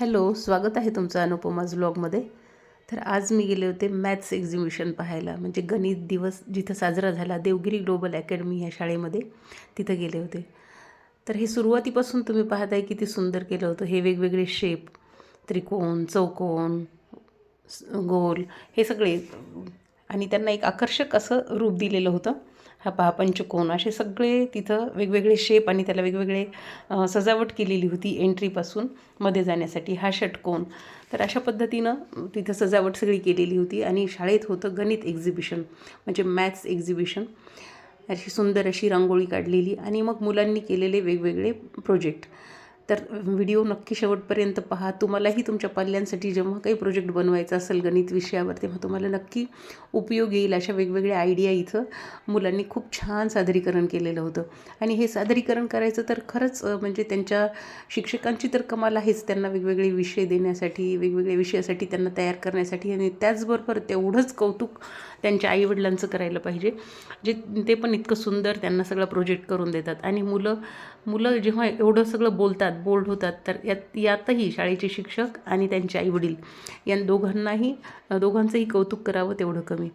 Hello, स्वागत आहे तुमचं अनुपमाज व्लॉगमध्ये. तर आज मी गेले होते मॅथ्स एक्झिबिशन पाहायला, म्हणजे गणित दिवस जिथं साजरा झाला देवगिरी ग्लोबल अकॅडमी ह्या शाळेमध्ये, तिथं गेले होते. तर हे सुरुवातीपासून तुम्ही पाहताय किती सुंदर केलं होतं. हे वेगवेगळे शेप, त्रिकोण, चौकोन, गोल, हे सगळे, आणि त्यांना एक आकर्षक असं रूप दिलेलं होतं. हा पहा, पंचकोन, असे सगळे तिथं वेगवेगळे शेप आणि त्याला वेगवेगळे सजावट केलेली होती एंट्रीपासून मध्ये जाण्यासाठी. हा षटकोन. तर अशा पद्धतीनं तिथं सजावट सगळी केलेली होती. आणि शाळेत होतं गणित एक्झिबिशन, म्हणजे मॅथ्स एक्झिबिशन. अशी सुंदर अशी रांगोळी काढलेली आणि मग मुलांनी केलेले वेगवेगळे प्रोजेक्ट. तर व्हिडिओ नक्की शेवटपर्यंत पहा. तुम्हालाही तुमच्या पाल्यांसाठी जेव्हा काही प्रोजेक्ट बनवायचा असेल गणित विषयावर, तेव्हा तुम्हाला नक्की उपयोग येईल अशा वेगवेगळ्या आयडिया इथं मुलांनी खूप छान सादरीकरण केलेलं होतं. आणि हे सादरीकरण करायचं तर खरंच म्हणजे त्यांच्या शिक्षकांची तर कमाल आहेच. त्यांना वेगवेगळे विषय देण्यासाठी, वेगवेगळ्या विषयासाठी त्यांना तयार करण्यासाठी, आणि त्याचबरोबर तेवढंच कौतुक त्यांच्या आईवडिलांचं करायला पाहिजे, जे ते पण इतकं सुंदर त्यांना सगळं प्रोजेक्ट करून देतात. आणि मुलं जेव्हा एवढं सगळं बोलतात, बोल्ड होतात, तर यातही शाळेचे शिक्षक आणि त्यांचे आईवडील या दोघांचंही कौतुक करावं तेवढं कमी.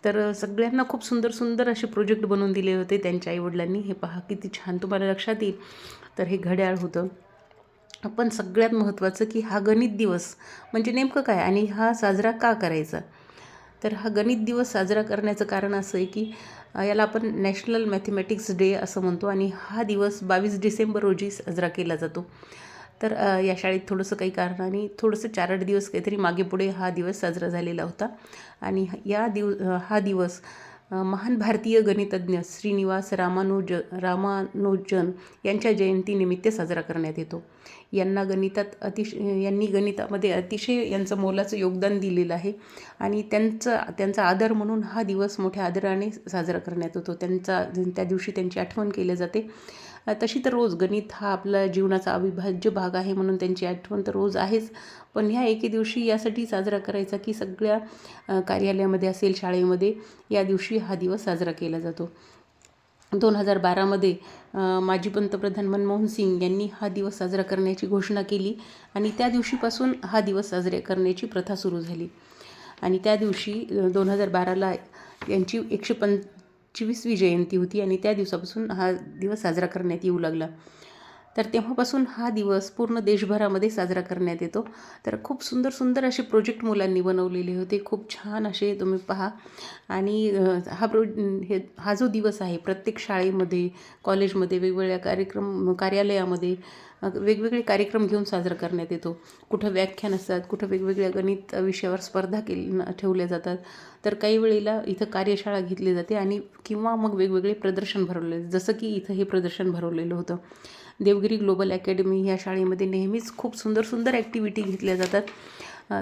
तर सगळ्यांना खूप सुंदर सुंदर असे प्रोजेक्ट बनवून दिले होते त्यांच्या आईवडिलांनी. हे पहा किती छान, तुम्हाला लक्षात येईल. तर हे घड्याळ होतं. पण सगळ्यात महत्त्वाचं की हा गणित दिवस म्हणजे नेमकं काय आणि हा साजरा का करायचा. तर हा गणित दिवस साजरा करण्याचं कारण असं आहे की याला आपण नॅशनल मॅथमॅटिक्स डे असं म्हणतो, आणि हा दिवस 22 डिसेंबर रोजी साजरा केला जातो. तर या शाळेत थोडंसं काही कारणाने थोडंसं 4-8 दिवस काहीतरी मागे पुढे हा दिवस साजरा झालेला होता. आणि हा दिवस महान भारतीय गणितज्ञ श्रीनिवास रामानुजन यांच्या जयंतीनिमित्त साजरा करण्यात येतो. यांनी गणितामध्ये अतिशय यांचं मोलाचं योगदान दिलेलं आहे. आणि त्यांचा आदर म्हणून हा दिवस मोठ्या आदराने साजरा करण्यात येतो. त्या दिवशी त्यांची आठवण केली जाते. तशी तर रोज गणित हा आपला जीवनाचा अविभाज्य भाग आहे, म्हणून त्यांची आठवण तर रोज आहेच. पण ह्या एके दिवशी यासाठी साजरा करायचा की सगळ्या कार्यालयामध्ये असेल, शाळेमध्ये या दिवशी हा दिवस साजरा केला जातो. 2012मध्ये माजी पंतप्रधान मनमोहन सिंग यांनी हा दिवस साजरा करण्याची घोषणा केली, आणि त्या दिवशीपासून हा दिवस साजरे करण्याची प्रथा सुरू झाली. आणि त्या दिवशी 2012ला यांची 125वी जयंती होती, आणि त्या दिवसापासून हा दिवस साजरा करण्यात येऊ लागला. तर तेव्हापासून हा दिवस पूर्ण देशभरामध्ये साजरा करण्यात येतो. तर खूप सुंदर सुंदर असे प्रोजेक्ट मुलांनी बनवलेले होते, खूप छान असे, तुम्ही पहा. आणि हा जो दिवस आहे प्रत्येक शाळेमध्ये, कॉलेजमध्ये, वेगवेगळ्या कार्यालयामध्ये वेगवेगळे कार्यक्रम घेऊन साजरा करण्यात येतो. कुठं व्याख्यान असतात, कुठं वेगवेगळ्या गणित विषयावर स्पर्धा ठेवल्या जातात. तर काही वेळेला इथं कार्यशाळा घेतली जाते, आणि किंवा मग वेगवेगळे प्रदर्शन भरवले, जसं की इथं हे प्रदर्शन भरवलेलं होतं. देवगिरी ग्लोबल अकॅडमी ह्या शाळेमध्ये नेहमीच खूप सुंदर सुंदर ॲक्टिव्हिटी घेतल्या जातात.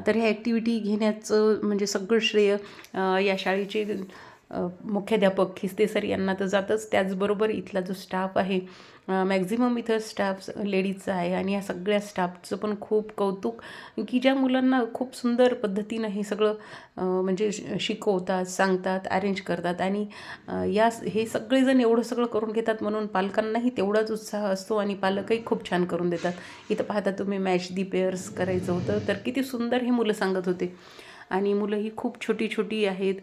तर ह्या ॲक्टिव्हिटी घेण्याचं म्हणजे सगळं श्रेय या शाळेचे मुख्याध्यापक खिस्ते सर यांना तर जातच. त्याचबरोबर इथला जो स्टाफ आहे, मॅक्झिमम इथं स्टाफ लेडीजचा आहे, आणि या सगळ्या स्टाफचं पण खूप कौतुक, की ज्या मुलांना खूप सुंदर पद्धतीनं हे सगळं म्हणजे शिकवतात, सांगतात, अरेंज करतात. आणि हे सगळेजण एवढं सगळं करून घेतात, म्हणून पालकांनाही तेवढाच उत्साह असतो, आणि पालकही खूप छान करून देतात. इथं पाहता तुम्ही, मॅच दी पेअर्स करायचं होतं, तर किती सुंदर हे मुलं सांगत होते. आणि मुलं ही खूप छोटी छोटी आहेत.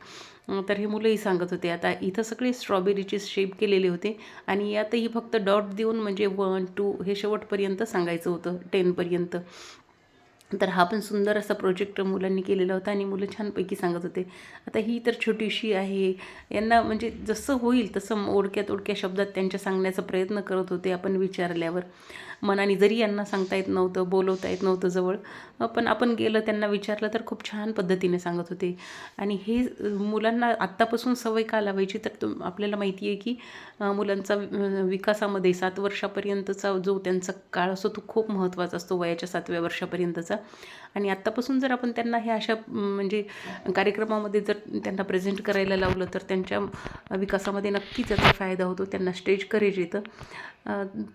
तर हे मुलंही सांगत होते. आता इथं सगळे स्ट्रॉबेरीचे शेप केलेले होते, आणि यातही फक्त डॉट देऊन म्हणजे 1, 2 हे शेवटपर्यंत सांगायचं होतं, 10पर्यंत. तर हा पण सुंदर असा प्रोजेक्ट मुलांनी केलेला होता, आणि मुलं छानपैकी सांगत होते. आता ही तर छोटीशी आहे, यांना म्हणजे जसं होईल तसं ओळक्या शब्दात त्यांच्या सांगण्याचा प्रयत्न करत होते. आपण विचारल्यावर मनाने, जरी यांना सांगता येत नव्हतं, बोलवता येत नव्हतं जवळ, पण आपण गेलं, त्यांना विचारलं, तर खूप छान पद्धतीने सांगत होते. आणि हे मुलांना आत्तापासून सवय का लावायची, तर आपल्याला माहिती आहे की मुलांचा विकासामध्ये 7 वर्षापर्यंतचा जो त्यांचा काळ असतो तो खूप महत्त्वाचा असतो, वयाच्या 7व्या वर्षापर्यंतचा. आणि आत्तापासून जर आपण त्यांना ह्या अशा म्हणजे कार्यक्रमामध्ये जर त्यांना प्रेझेंट करायला लावलं, तर त्यांच्या विकासामध्ये नक्कीच त्याचा फायदा होतो, त्यांना स्टेज करेज येतं.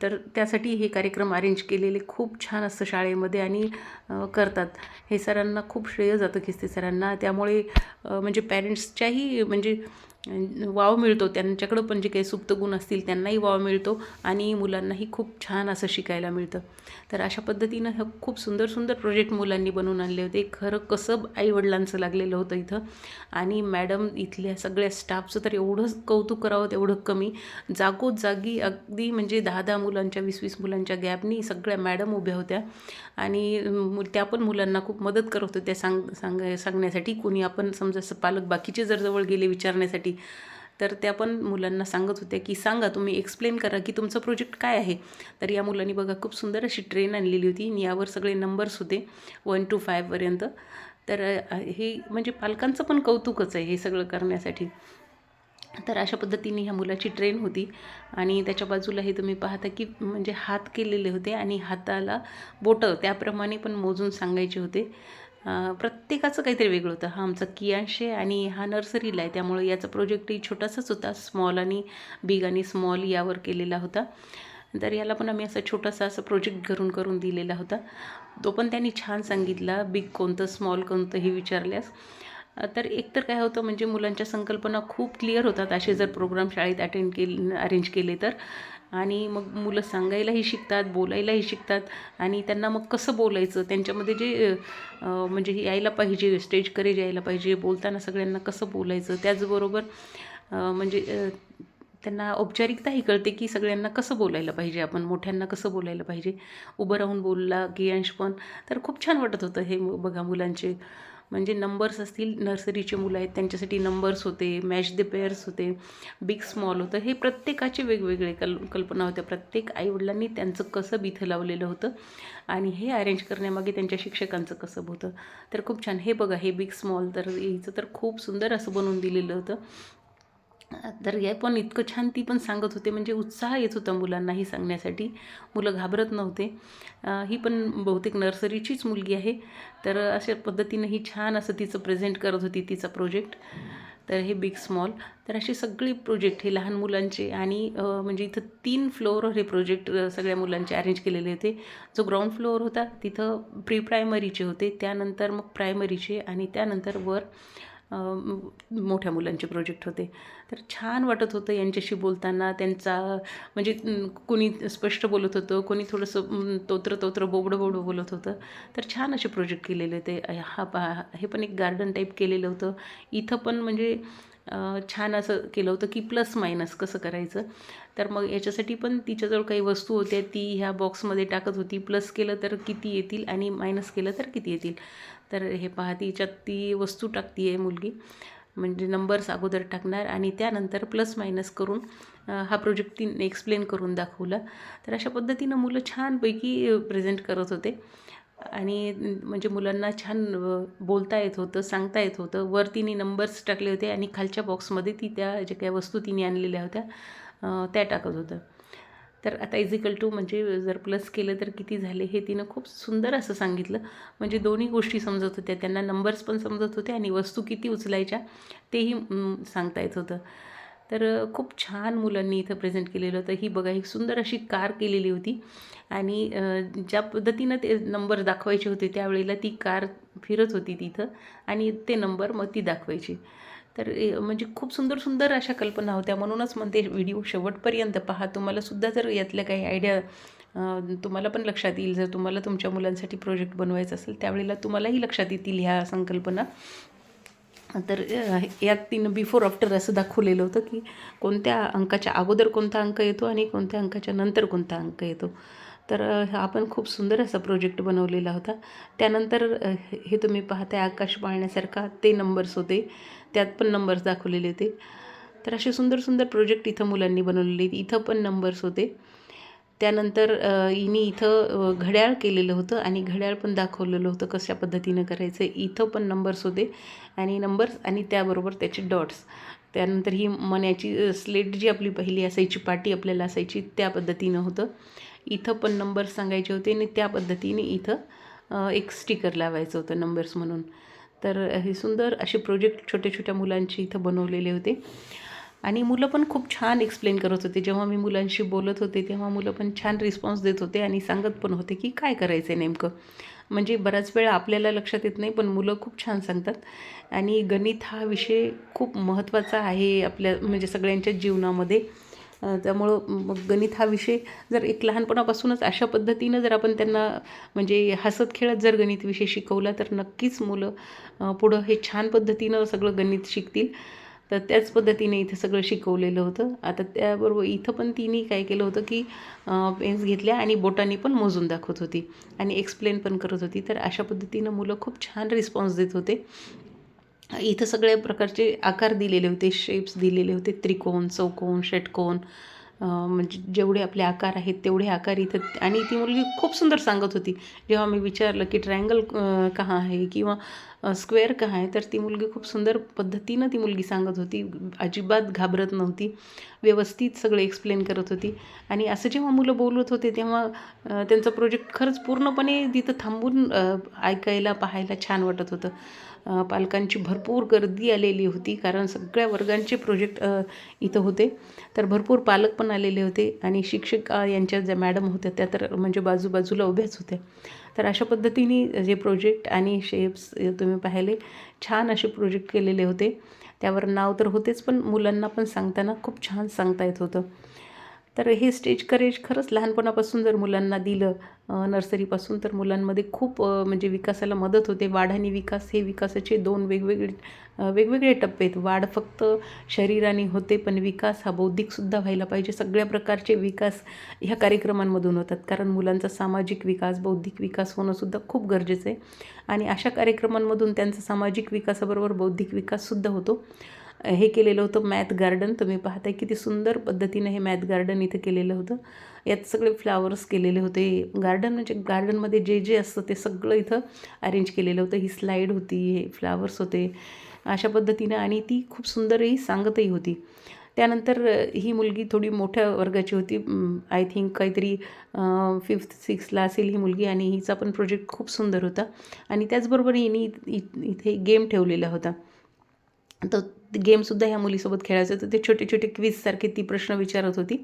तर त्यासाठी हे कार्यक्रम अरेंज केलेले खूप छान असतं शाळेमध्ये, आणि करतात. हे सरांना खूप श्रेय जातं, खिस्ते सरांना. त्यामुळे म्हणजे पॅरेंट्सच्याही म्हणजे वाव मिळतो. त्यांच्याकडं पण जे काही सुप्त गुण असतील त्यांनाही वाव मिळतो आणि मुलांनाही खूप छान असं शिकायला मिळतं. तर अशा पद्धतीनं हे खूप सुंदर सुंदर प्रोजेक्ट मुलांनी बनवून आणले होते. खरं कसं आईवडिलांचं लागलेलं होतं इथं. आणि मॅडम इथल्या सगळ्या स्टाफचं तर एवढंच कौतुक करावं तेवढं कमी. जागोजागी अगदी म्हणजे 10-10 मुलांच्या 20-20 मुलांच्या गॅपनी सगळ्या मॅडम उभ्या होत्या आणि त्या पण मुलांना खूप मदत करत होत्या सांगण्यासाठी. कोणी आपण समजा असं पालक बाकीचे जर जवळ गेले विचारण्यासाठी तर त्या पण मुलांना सांगत होत्या की सांगा, तुम्ही एक्सप्लेन करा की तुमचं प्रोजेक्ट काय आहे. तर या मुलांनी बघा खूप सुंदर अशी ट्रेन आणलेली होती आणि यावर सगळे नंबर्स होते 1 to 5 पर्यंत. तर हे म्हणजे पालकांचं पण कौतुकच आहे हे सगळं करण्यासाठी. तर अशा पद्धतीने ह्या मुलाची ट्रेन होती आणि त्याच्या बाजूला हे तुम्ही पाहता की म्हणजे हात केलेले होते आणि हाताला बोटं त्याप्रमाणे पण मोजून सांगायचे होते. प्रत्येकाचं काहीतरी वेगळं होतं. हा आमचा कियांश आहे आणि हा नर्सरीला आहे, त्यामुळे याचा प्रोजेक्टही छोटासाच होता. स्मॉल आणि बिग आणि स्मॉल यावर केलेला होता. तर याला पण आम्ही असा छोटासा असा प्रोजेक्ट करून दिलेला होता. तो पण त्यांनी छान सांगितला. बिग कोणतं, स्मॉल कोणतं हे विचारल्यास. तर एकतर काय होतं म्हणजे मुलांच्या संकल्पना खूप क्लिअर होतात असे जर प्रोग्राम शाळेत अरेंज केले तर. आणि मग मुलं सांगायलाही शिकतात, बोलायलाही शिकतात आणि त्यांना मग कसं बोलायचं, त्यांच्यामध्ये जे म्हणजे यायला पाहिजे, स्टेज करेज यायला पाहिजे, बोलताना सगळ्यांना कसं बोलायचं. त्याचबरोबर म्हणजे त्यांना औपचारिकताही कळते की सगळ्यांना कसं बोलायला पाहिजे, आपण मोठ्यांना कसं बोलायला पाहिजे. उभं राहून बोलला की अंश पण. तर खूप छान वाटत होतं हे बघा मुलांचे म्हणजे नंबर्स असतील, नर्सरीचे मुलं आहेत त्यांच्यासाठी नंबर्स होते, मॅच द पेअर्स होते, बिग स्मॉल होतं. हे प्रत्येकाचे वेगवेगळे कल्पना होत्या. प्रत्येक आईवडिलांनी त्यांचं कसं इथं लावलेलं होतं आणि हे अरेंज करण्यामागे त्यांच्या शिक्षकांचं कसं होतं. तर खूप छान. हे बघा हे बिग स्मॉल तर हिचं तर खूप सुंदर असं बनवून दिलेलं होतं. तर हे पण इतकं छान ती पण सांगत होते म्हणजे उत्साह येत होता मुलांनाही सांगण्यासाठी. मुलं घाबरत नव्हते. ही पण बहुतेक नर्सरीचीच मुलगी आहे. तर अशा पद्धतीनं ही छान असं तिचं प्रेझेंट करत होती तिचा प्रोजेक्ट. तर हे बिग स्मॉल. तर असे सगळे प्रोजेक्ट हे लहान मुलांचे आणि म्हणजे इथं 3 फ्लोअरवर हे प्रोजेक्ट सगळ्या मुलांचे अरेंज केलेले होते. जो ग्राउंड फ्लोअर होता तिथं प्री प्रायमरीचे होते, त्यानंतर मग प्रायमरीचे आणि त्यानंतर वर मोठ्या मुलांचे प्रोजेक्ट होते. तर छान वाटत होतं यांच्याशी बोलताना. त्यांचा म्हणजे कोणी स्पष्ट बोलत होतं, कोणी थोडंसं तोत्र बोबडं बोलत होतं. तर छान असे प्रोजेक्ट केलेले होते. हा पहा हे पण एक गार्डन टाईप केलेलं होतं. इथं पण म्हणजे छान असं केलं होतं की प्लस मायनस कसं करायचं. तर मग याच्यासाठी पण तिच्याजवळ काही वस्तू होत्या, ती ह्या बॉक्समध्ये टाकत होती. प्लस केलं तर किती येतील आणि मायनस केलं तर किती येतील. तर हे पहा तिच्यात ती वस्तू टाकती आहे मुलगी. म्हणजे नंबर्स अगोदर टाकणार आणि त्यानंतर प्लस मायनस करून हा प्रोजेक्ट तिने एक्सप्लेन करून दाखवला. तर अशा पद्धतीनं मुलं छानपैकी प्रेझेंट करत होते आणि म्हणजे मुलांना छान बोलता येत होतं, सांगता येत होतं. वर तिने नंबर्स टाकले होते आणि खालच्या बॉक्समध्ये ती त्या ज्या काही वस्तू तिने आणलेल्या होत्या त्या टाकत होतं. तर आता इजिकल टू म्हणजे जर प्लस केलं तर किती झाले हे तिनं खूप सुंदर असं सांगितलं. म्हणजे दोन्ही गोष्टी समजत होत्या. त्यांना नंबर्स पण समजत होते आणि वस्तू किती उचलायच्या तेही सांगता येत होतं. तर खूप छान मुलांनी इथं प्रेझेंट केलेलं होतं. ही बघा एक सुंदर अशी कार केलेली होती आणि ज्या पद्धतीनं ते नंबर दाखवायचे होते त्यावेळेला ती कार फिरत होती तिथं आणि ते नंबर मग ती दाखवायची. तर म्हणजे खूप सुंदर सुंदर अशा कल्पना होत्या. म्हणूनच म्हणते व्हिडिओ शेवटपर्यंत पहा. तुम्हालासुद्धा जर यातल्या काही आयडिया तुम्हाला पण लक्षात येईल. जर तुम्हाला तुमच्या मुलांसाठी प्रोजेक्ट बनवायचा असेल त्यावेळेला तुम्हालाही लक्षात येतील ह्या संकल्पना. तर यात तिनं बिफोर आफ्टर असं दाखवलेलं होतं की कोणत्या अंकाच्या अगोदर कोणता अंक येतो आणि कोणत्या अंकाच्या नंतर कोणता अंक येतो. तर हा पण खूप सुंदर असा प्रोजेक्ट बनवलेला होता. त्यानंतर हे तुम्ही पाहताय आकाश पाळण्यासारखा ते नंबर्स होते, त्यात पण नंबर्स दाखवलेले होते. तर असे सुंदर सुंदर प्रोजेक्ट इथं मुलांनी बनवलेले. इथं पण नंबर्स होते. त्यानंतर हिने इथं घड्याळ केलेलं होतं आणि घड्याळ पण दाखवलेलं होतं कशा पद्धतीनं करायचं. इथं पण नंबर्स होते आणि नंबर्स आणि त्याबरोबर त्याचे डॉट्स. त्यानंतर ही मण्याची स्लेट जी आपली पहिली असायची, पाटी आपल्याला असायची त्या पद्धतीनं होतं. इथं पण नंबर्स सांगायचे होते आणि त्या पद्धतीने इथं एक स्टिकर लावायचं होतं नंबर्स म्हणून. तर हे सुंदर असे प्रोजेक्ट छोट्या छोट्या मुलांचे इथं बनवलेले होते आणि मुलं पण खूप छान एक्सप्लेन करत होते. जेव्हा मी मुलांशी बोलत होते तेव्हा मुलं पण छान रिस्पॉन्स देत होते आणि सांगत पण होते की काय करायचं आहे नेमकं. म्हणजे बऱ्याच वेळा आपल्याला लक्षात येत नाही, पण मुलं खूप छान सांगतात. आणि गणित हा विषय खूप महत्त्वाचा आहे आपल्या म्हणजे सगळ्यांच्याच जीवनामध्ये. त्यामुळं मग गणित हा विषय जर एक लहानपणापासूनच अशा पद्धतीनं जर आपण त्यांना म्हणजे हसत खेळत जर गणित विषय शिकवला, तर नक्कीच मुलं पुढं हे छान पद्धतीनं सगळं गणित शिकतील. तर त्याच पद्धतीने इथं सगळं शिकवलेलं होतं. आता त्याबरोबर इथं पण तिने काय केलं होतं, की पेन्स घेतल्या आणि बोटांनी पण मोजून दाखवत होती आणि एक्सप्लेन पण करत होती. तर अशा पद्धतीनं मुलं खूप छान रिस्पॉन्स देत होते. इथं सगळ्या प्रकारचे आकार दिलेले होते, शेप्स दिलेले होते, त्रिकोण, चौकोन, षटकोन, म्हणजे जेवढे आपले आकार आहेत तेवढे आकार इथं. आणि ती मुलगी खूप सुंदर सांगत होती. जेव्हा मी विचारलं की ट्रायंगल कहाँ आहे किंवा स्क्वेअर कहाँ आहे, तर ती मुलगी खूप सुंदर पद्धतीनं ती मुलगी सांगत होती. अजिबात घाबरत नव्हती. व्यवस्थित सगळं एक्सप्लेन करत होती. आणि असं जेव्हा मुलं बोलत होते तेव्हा त्यांचा प्रोजेक्ट खरंच पूर्णपणे तिथं थांबून ऐकायला, पाहायला छान वाटत होतं. पालकांची भरपूर गर्दी आलेली होती, कारण सगळ्या वर्गांचे प्रोजेक्ट इथं होते. तर भरपूर पालक पण आलेले होते आणि शिक्षिका यांच्या ज्या मॅडम होत्या त्या तर म्हणजे बाजूबाजूला उभ्याच होत्या. तर अशा पद्धतीने जे प्रोजेक्ट आणि शेप्स तुम्ही पाहिले, छान असे प्रोजेक्ट केलेले होते. त्यावर नाव तर होतेच, पण मुलांना पण सांगताना खूप छान सांगता येत होतं. तर हे स्टेज करेज खरंच लहानपणापासून जर मुलांना दिलं नर्सरीपासून, तर मुलांमध्ये खूप म्हणजे विकासाला मदत होते. वाढ आणि विकास हे विकासाचे दोन वेगवेगळे टप्पे आहेत. वाढ फक्त शरीराने होते, पण विकास हा बौद्धिकसुद्धा व्हायला पाहिजे. सगळ्या प्रकारचे विकास ह्या कार्यक्रमांमधून होतात, कारण मुलांचा सामाजिक विकास, बौद्धिक विकास होणंसुद्धा खूप गरजेचं आहे. आणि अशा कार्यक्रमांमधून त्यांचा सामाजिक विकासाबरोबर बौद्धिक विकाससुद्धा होतो. हे केलेलं होतं मॅथ गार्डन. तुम्ही पाहताय किती सुंदर पद्धतीनं हे मॅथ गार्डन इथं केलेलं होतं. यात सगळे फ्लावर्स केलेले होते. गार्डन म्हणजे गार्डनमध्ये जे जे असतं ते सगळं इथं अरेंज केलेलं होतं. ही स्लाईड होती, हे फ्लावर्स होते अशा पद्धतीनं, आणि ती खूप सुंदरही सांगतही होती. त्यानंतर ही मुलगी थोडी मोठ्या वर्गाची होती. आय थिंक काहीतरी 5th-6th असेल ही मुलगी, आणि हिचा पण प्रोजेक्ट खूप सुंदर होता. आणि त्याचबरोबर हिने इथे गेम ठेवलेला होता. तर गेमसुद्धा ह्या मुलीसोबत खेळायचं. तर ते छोटे छोटे क्विजसारखे ती प्रश्न विचारत होती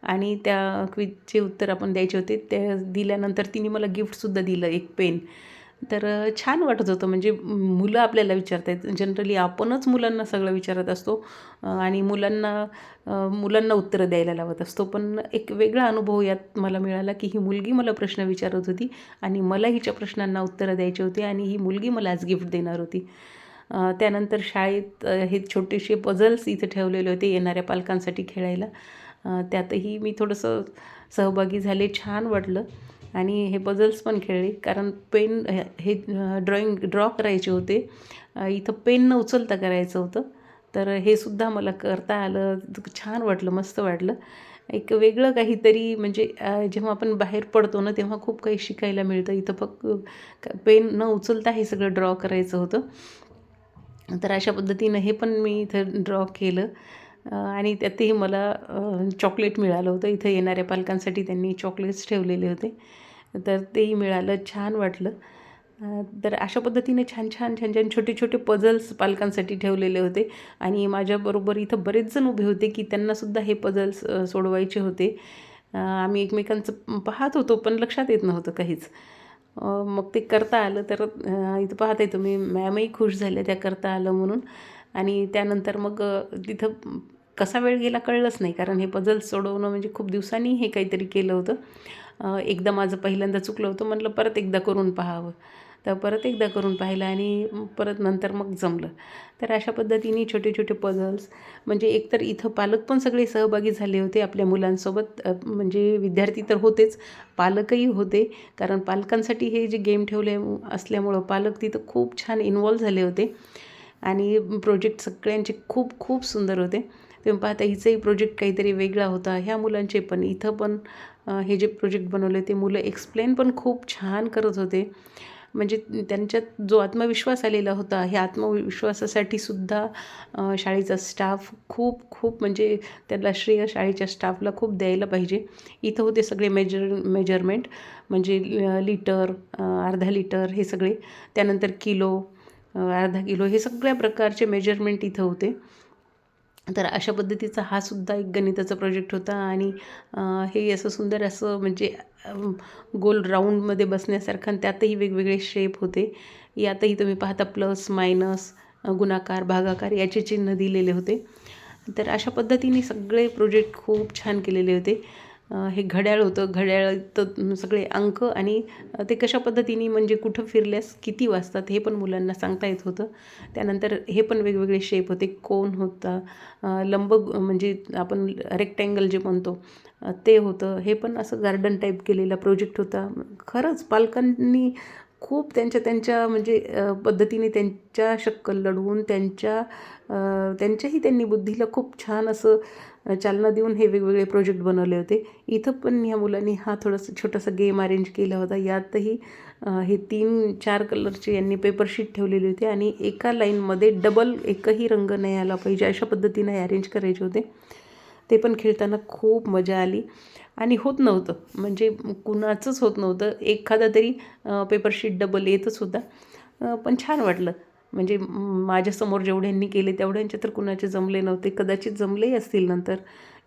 आणि त्या क्विजचे उत्तर आपण द्यायचे होते. ते दिल्यानंतर तिने मला गिफ्टसुद्धा दिलं, एक पेन. तर छान वाटत होतं. म्हणजे मुलं आपल्याला विचारत आहेत. जनरली आपणच मुलांना सगळं विचारत असतो आणि मुलांना उत्तरं द्यायला लावत असतो. पण एक वेगळा अनुभव यात मला मिळाला, की ही मुलगी मला प्रश्न विचारत होती आणि मला हिच्या प्रश्नांना उत्तरं द्यायची होती आणि ही मुलगी मला आज गिफ्ट देणार होती. त्यानंतर शाळेत हे छोटेसे पझल्स इथे ठेवलेले होते येणाऱ्या पालकांसाठी खेळायला. त्यातही मी थोडंसं सहभागी झाले, छान वाटलं. आणि हे पझल्स पण खेळले, कारण पेन हे ड्रॉ करायचे होते. इथं पेन न उचलता करायचं होतं. तर हे सुद्धा मला करता आलं. छान वाटलं, मस्त वाटलं. एक वेगळं काहीतरी म्हणजे जेव्हा आपण बाहेर पडतो ना, तेव्हा खूप काही शिकायला मिळतं. इथं फक्त पेन न उचलता हे सगळं ड्रॉ करायचं होतं. तर अशा पद्धतीनं हे पण मी इथं ड्रॉ केलं. आणि त्यातही मला चॉकलेट मिळालं होतं. इथं येणाऱ्या पालकांसाठी त्यांनी चॉकलेट्स ठेवलेले होते. तर तेही मिळालं, छान वाटलं. तर अशा पद्धतीने छान छोटे-छोटे पझल्स पालकांसाठी ठेवलेले होते. आणि माझ्याबरोबर इथं बरेच जण उभे होते, की त्यांनासुद्धा हे पझल्स सोडवायचे होते. आम्ही एकमेकांचं पाहत होतो, पण लक्षात येत नव्हतं काहीच. मग ते करता आलं. तर इथं पाहताय तुम्ही, मॅमही खुश झाल्या त्या करता आलं म्हणून. आणि त्यानंतर मग तिथं कसा वेळ गेला कळलंच नाही, कारण हे पझल सोडवणं म्हणजे खूप दिवसांनी हे काहीतरी केलं होतं. एकदा माझं पहिल्यांदा चुकलं होतं, म्हटलं परत एकदा करून पाहावं. तर परत एकदा करून पाहिलं आणि परत नंतर मग जमलं. तर अशा पद्धतीने छोटे छोटे पझल्स, म्हणजे एकतर इथं पालक पण सगळे सहभागी झाले होते आपल्या मुलांसोबत. म्हणजे विद्यार्थी तर होतेच, पालकही होते. कारण पालकांसाठी हे जे गेम ठेवले असल्यामुळं पालक तिथं खूप छान इन्वॉल्व झाले होते. आणि प्रोजेक्ट सगळ्यांचे खूप खूप सुंदर होते. तुम्ही पाहता हिचाही प्रोजेक्ट काहीतरी वेगळा होता. ह्या मुलांचे पण इथं पण हे जे प्रोजेक्ट बनवले ते मुलं एक्सप्लेन पण खूप छान करत होते. म्हणजे त्यांच्यात जो आत्मविश्वास आलेला होता, ह्या आत्मविश्वासासाठी सुद्धा शाळेचा स्टाफ खूप खूप म्हणजे त्याला श्रेय शाळेच्या स्टाफला खूप द्यायला पाहिजे. इथं होते सगळे मेजरमेंट, म्हणजे लिटर, अर्धा लिटर हे सगळे. त्यानंतर किलो, अर्धा किलो, हे सगळ्या प्रकारचे मेजरमेंट इथं होते. तर अशा पद्धतीचा हा सुद्धा एक गणिताचा प्रोजेक्ट होता. आणि हे असं सुंदर असं म्हणजे गोल राऊंडमध्ये बसण्यासारखं, आणि त्यातही वेगवेगळे शेप होते. यातही तुम्ही पाहता प्लस, मायनस, गुणाकार, भागाकार याचे चिन्ह दिलेले होते. तर अशा पद्धतीने सगळे प्रोजेक्ट खूप छान केलेले होते. हे घड्याळ होतं. घड्याळ तर सगळे अंक, आणि ते कशा पद्धतीने म्हणजे कुठं फिरल्यास किती वाजतात हे पण मुलांना सांगता येत होतं. त्यानंतर हे पण वेगवेगळे शेप होते. कोन होता, म्हणजे आपण रेक्टँगल जे म्हणतो ते होतं. हे पण असं गार्डन टाईप केलेला प्रोजेक्ट होता. खरंच पालकांनी खूप त्यांच्या म्हणजे पद्धतीने त्यांच्या शक्कल लढवून त्यांच्याही त्यांनी बुद्धीला खूप छान असं चालना देऊन हे वेगवेगळे प्रोजेक्ट बनवले होते. इथं पण ह्या मुलांनी हा थोडासा छोटासा गेम अरेंज केला होता. यातही हे 3-4 कलरचे यांनी पेपरशीट ठेवलेले होते, आणि एका लाईनमध्ये डबल एकही रंग नाही आला पाहिजे अशा पद्धतीने अरेंज करायचे होते. ते पण खेळताना खूप मजा आली. आणि होत नव्हतं, म्हणजे कुणाचंच होत नव्हतं. एखादा तरी पेपरशीट डबल येतच होता. पण छान वाटलं. म्हणजे माझ्यासमोर जेवढ्यांनी केले तेवढ्यांचे तर कुणाचे जमले नव्हते. कदाचित जमलेही असतील नंतर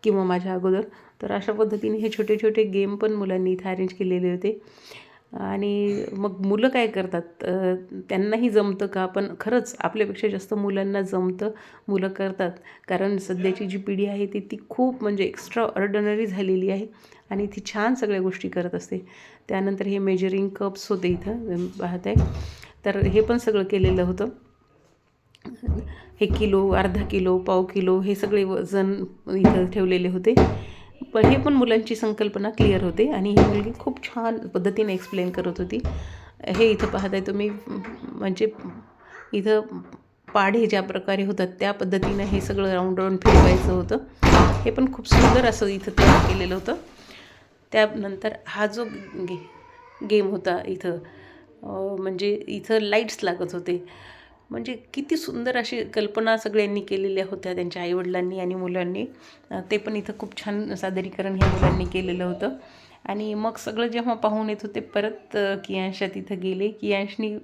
किंवा माझ्या अगोदर. तर अशा पद्धतीने हे छोटे छोटे गेम पण मुलांनी इथे अरेंज केलेले होते. आणि मग मुलं काय करतात, त्यांनाही जमतं का? पण खरंच आपल्यापेक्षा जास्त मुलांना जमतं, मुलं करतात. कारण सध्याची जी पिढी आहे ती खूप म्हणजे एक्स्ट्रा ऑर्डिनरी झालेली आहे, आणि ती छान सगळ्या गोष्टी करत असते. त्यानंतर हे मेजरिंग कप्स होते इथं पाहत आहे. तर हे पण सगळं केलेलं होतं. हे किलो, अर्धा किलो, पाव किलो हे सगळे वजन इथं ठेवलेले होते. पण हे पण मुलांची संकल्पना क्लिअर होते, आणि ही मुलगी खूप छान पद्धतीने एक्सप्लेन करत होती. हे इथं पाहताय तुम्ही, म्हणजे इथं पाढे ज्या प्रकारे होतात त्या पद्धतीनं हे सगळं राऊंड राऊंड फिरवायचं होतं. हे पण खूप सुंदर असं इथं तयार केलेलं होतं. त्यानंतर हा जो गेम होता इथं, म्हणजे इथं लाईट्स लागत होते. म्हणजे किती सुंदर अशी कल्पना सगळ्यांनी केलेल्या होत्या त्यांच्या आईवडिलांनी आणि मुलांनी. ते पण इथं खूप छान सादरीकरण ह्या मुलांनी केलेलं होतं. आणि मग सगळं जेव्हा पाहून येत होते परत कियांशा तिथं गेले. कियांशनी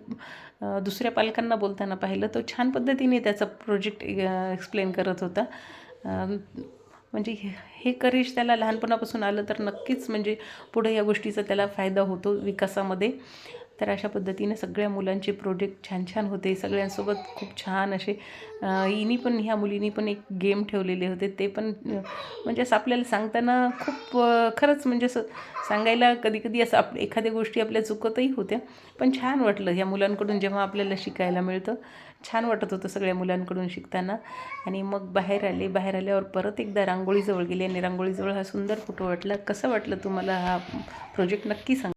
दुसऱ्या पालकांना बोलताना पाहिलं, तो छान पद्धतीने त्याचा प्रोजेक्ट एक्सप्लेन करत होता. म्हणजे हे करेज त्याला लहानपणापासून आलं तर नक्कीच म्हणजे पुढे या गोष्टीचा त्याला फायदा होतो विकासामध्ये. तर अशा पद्धतीने सगळ्या मुलांचे प्रोजेक्ट छान छान होते. सगळ्यांसोबत खूप छान असे ह्या मुलीनी पण एक गेम ठेवलेले होते. ते पण म्हणजे असं आपल्याला सांगताना खूप खरंच म्हणजे असं सांगायला कधी असं एखाद्या गोष्टी आपल्या चुकतही होत्या. पण छान वाटलं ह्या मुलांकडून जेव्हा आपल्याला शिकायला मिळतं. छान वाटत होतं सगळ्या मुलांकडून शिकताना. आणि मग बाहेर आल्यावर परत एकदा रांगोळीजवळ गेले, आणि रांगोळीजवळ हा सुंदर फोटो वाटला. कसं वाटलं तुम्हाला हा प्रोजेक्ट नक्की सांगा.